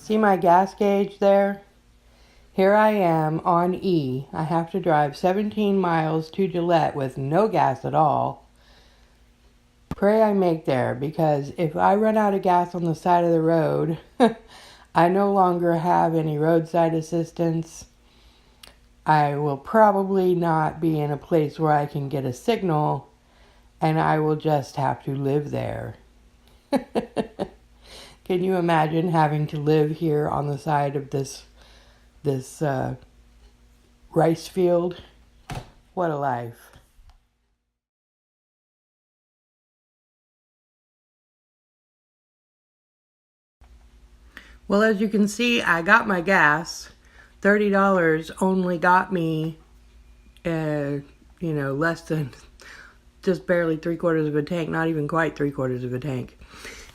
See my gas gauge there? Here I am on E. I have to drive 17 miles to Gillette with no gas at all. Pray I make there, because if I run out of gas on the side of the road, I no longer have any roadside assistance. I will probably not be in a place where I can get a signal, and I will just have to live there. Can you imagine having to live here on the side of this rice field? What a life. Well, as you can see, I got my gas. $30 only got me, less than, just barely 3/4 of a tank, not even quite 3/4 of a tank.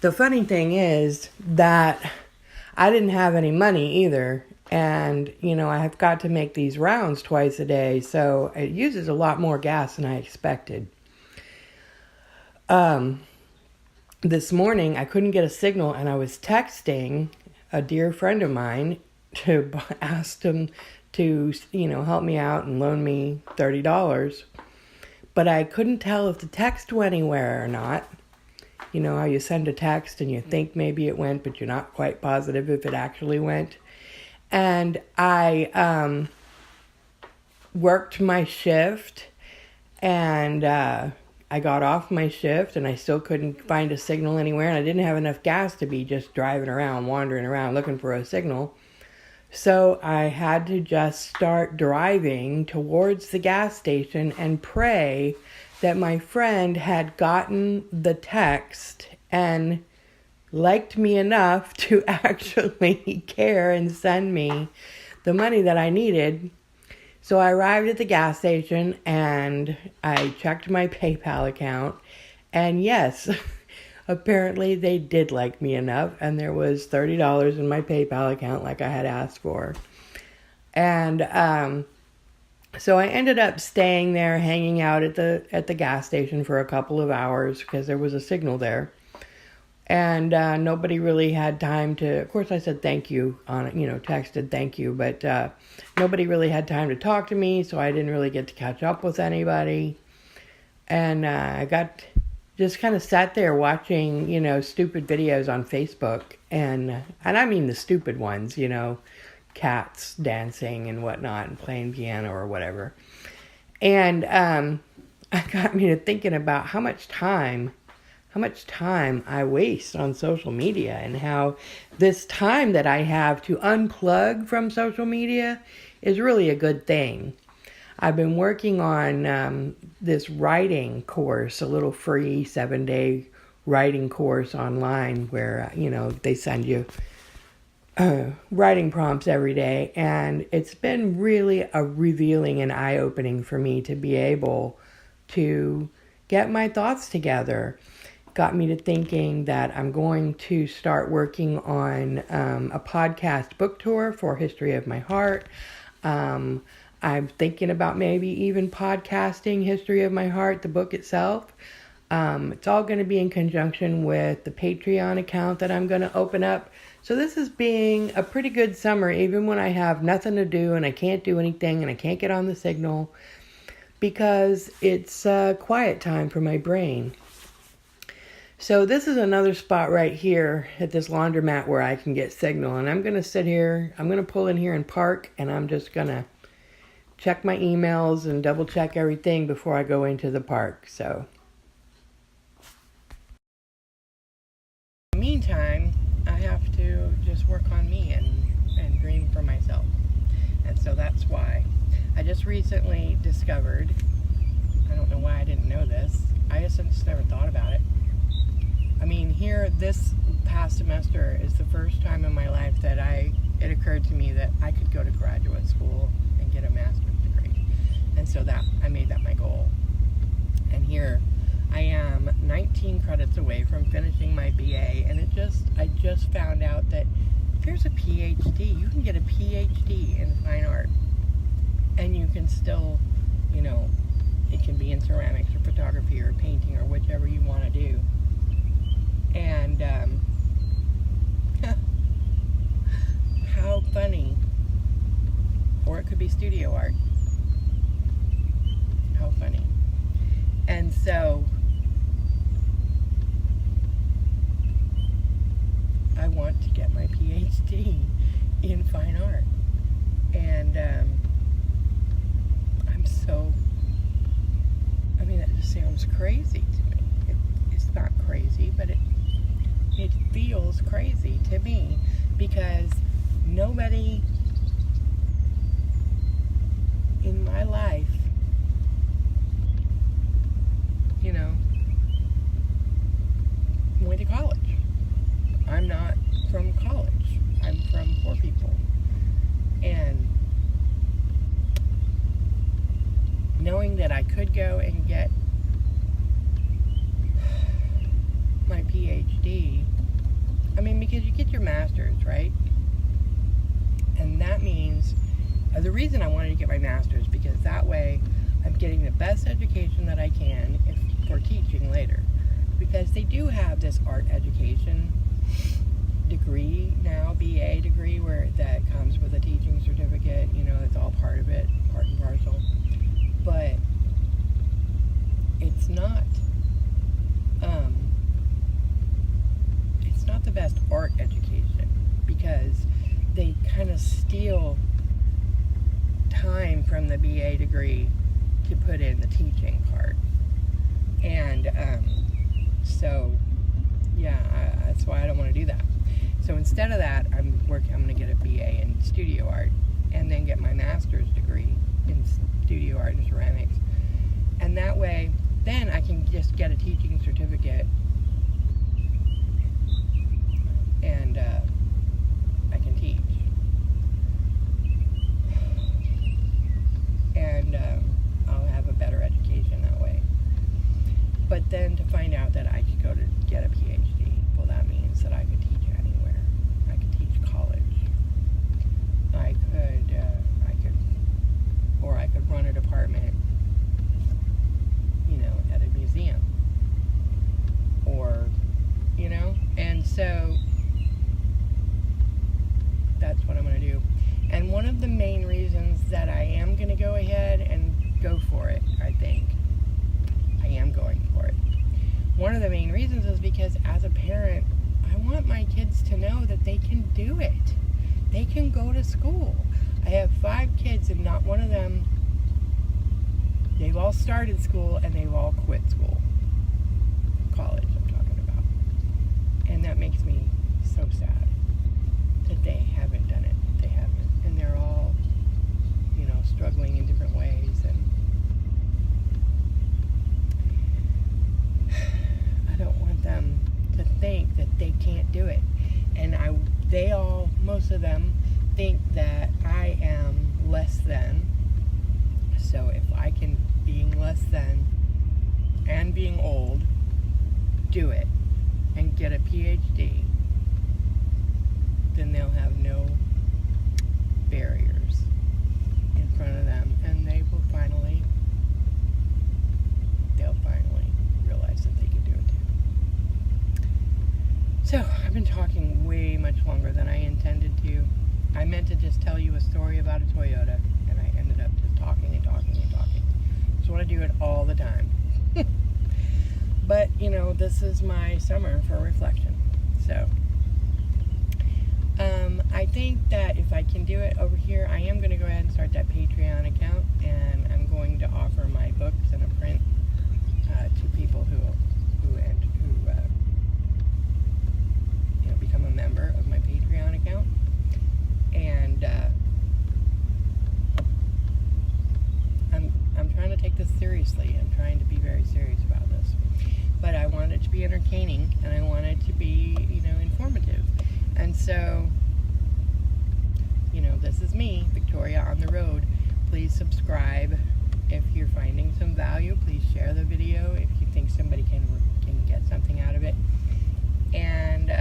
The funny thing is that I didn't have any money either. And, I have got to make these rounds twice a day, so it uses a lot more gas than I expected. This morning, I couldn't get a signal, and I was texting a dear friend of mine to ask him to, help me out and loan me $30. But I couldn't tell if the text went anywhere or not. You know how you send a text and you think maybe it went, but you're not quite positive if it actually went. And I worked my shift, and I got off my shift, and I still couldn't find a signal anywhere, and I didn't have enough gas to be just driving around, wandering around, looking for a signal. So I had to just start driving towards the gas station and pray that my friend had gotten the text and liked me enough to actually care and send me the money that I needed. So I arrived at the gas station and I checked my PayPal account, and yes, apparently they did like me enough, and there was $30 in my PayPal account like I had asked for. And so I ended up staying there, hanging out at the gas station for a couple of hours because there was a signal there. And nobody really had time to, of course I said thank you on it, texted thank you, but nobody really had time to talk to me, so I didn't really get to catch up with anybody. And I just kind of sat there watching, stupid videos on Facebook, and I mean the stupid ones, cats dancing and whatnot and playing piano or whatever. And it got me to thinking about how much time I waste on social media, and how this time that I have to unplug from social media is really a good thing. I've been working on this writing course, a little free 7-day writing course online where, they send you writing prompts every day. And it's been really a revealing and eye-opening for me to be able to get my thoughts together. Got me to thinking that I'm going to start working on a podcast book tour for History of My Heart. I'm thinking about maybe even podcasting History of My Heart, the book itself. It's all going to be in conjunction with the Patreon account that I'm going to open up. So this is being a pretty good summer, even when I have nothing to do and I can't do anything and I can't get on the signal, because it's quiet time for my brain. So this is another spot right here at this laundromat where I can get signal. And I'm going to sit here, I'm going to pull in here and park, and I'm just going to check my emails and double check everything before I go into the park. So in the meantime, I have to just work on me and dream for myself. And so that's why I just recently discovered, I don't know why I didn't know this, I just never thought about it. I mean, here, this past semester is the first time in my life that it occurred to me that I could go to graduate school and get a master's degree. And so I made that my goal. And here I am 19 credits away from finishing my BA, and I just found out that there's a PhD. You can get a PhD in fine art, and you can still, it can be in ceramics or photography or painting or whichever you want to do. And or it could be studio art. How funny. And so I want to get my PhD in fine art. And that just sounds crazy to me. It's not crazy, but it feels crazy to me, because nobody in my life, went to college. I'm not from college. I'm from poor people. And knowing that I could go and get my PhD, because you get your master's, right? And that means, the reason I wanted to get my master's, because that way I'm getting the best education that I can for teaching later. Because they do have this art education degree now, BA degree, where that comes with a teaching certificate, it's all part of it, part and parcel. But it's not the best art education, because they kind of steal time from the BA degree to put in the teaching part. And that's why I don't want to do that. So instead of that, I'm going to get a BA in studio art, and then get my master's degree in studio art and ceramics. And that way, then I can just get a teaching certificate, and I can teach. And I'll have a better education that way. But then to find out that I could go to get a PhD, well, that means that I could teach anywhere. I could teach college. I could run a department, at a museum. Or, and so that's what I'm going to do. And one of the main reasons that I am going to go ahead and go for it, I think, I am going for it. One of the main reasons is because as a parent, I want my kids to know that they can do it. They can go to school. I have 5 kids, and not one of them, they've all started school and they've all quit school. College, I'm talking about. And that makes me so sad that they haven't done it. They haven't. And they're all, struggling in different ways. And I don't want them to think that they can't do it. And most of them think that I am less than. So if I can, being less than and being old, do it and get a PhD, then they'll have no barriers in front of them, and they'll finally realize that they can do it too. So I've been talking way much longer than I intended to. I meant to just tell you a story about a Toyota, and I ended up just talking and talking and talking. Just want to do it all the time. But, this is my summer for reflection. So, I think that if I can do it over here, I am going to go ahead and start that Patreon account, and I'm going to offer my books in a print to people who become a member of my Patreon account. And I'm trying to take this seriously. I'm trying to be very serious about this. But I want it to be entertaining, and I want it to be, informative. And so, this is me, Victoria on the Road. Please subscribe if you're finding some value. Please share the video if you think somebody can get something out of it. And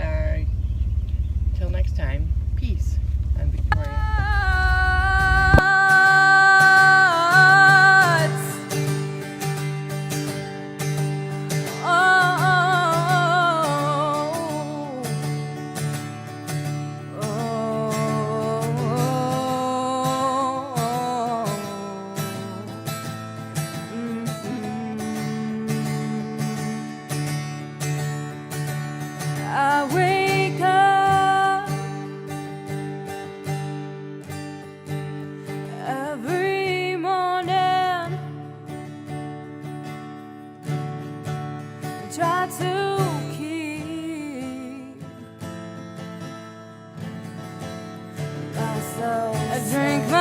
till next time, peace. I'm Victoria. I drink